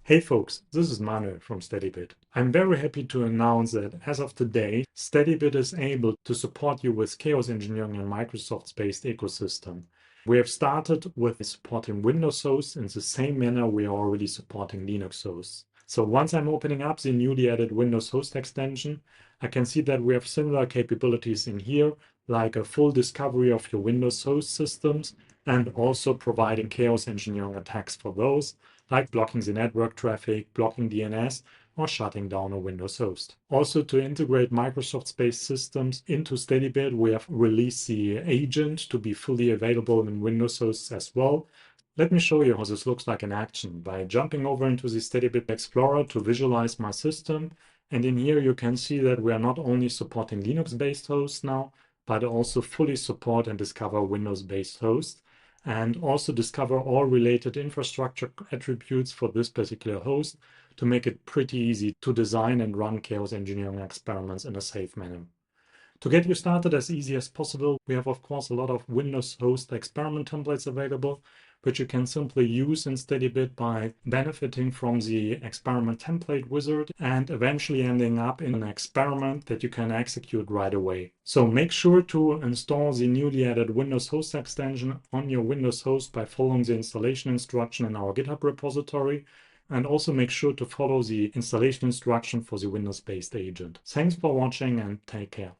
Hey folks, this is Manuel from Steadybit. I'm very happy to announce that as of today, Steadybit is able to support you with chaos engineering in Microsoft's based ecosystem. We have started with supporting Windows hosts in the same manner we are already supporting Linux hosts. So once I'm opening up the newly added Windows host extension, I can see that we have similar capabilities in here, like a full discovery of your Windows host systems and also providing chaos engineering attacks for those, like blocking the network traffic, blocking DNS, or shutting down a Windows host. Also, to integrate Microsoft-based systems into Steadybit, we have released the agent to be fully available in Windows hosts as well. Let me show you how this looks like in action by jumping over into the Steadybit Explorer to visualize my system. And in here, you can see that we are not only supporting Linux-based hosts now, but also fully support and discover Windows-based hosts, and also discover all related infrastructure attributes for this particular host to make it pretty easy to design and run chaos engineering experiments in a safe manner. To get you started as easy as possible, we have of course a lot of Windows host experiment templates available, which you can simply use in Steadybit by benefiting from the experiment template wizard and eventually ending up in an experiment that you can execute right away. So make sure to install the newly added Windows host extension on your Windows host by following the installation instruction in our GitHub repository. And also make sure to follow the installation instruction for the Windows-based agent. Thanks for watching and take care.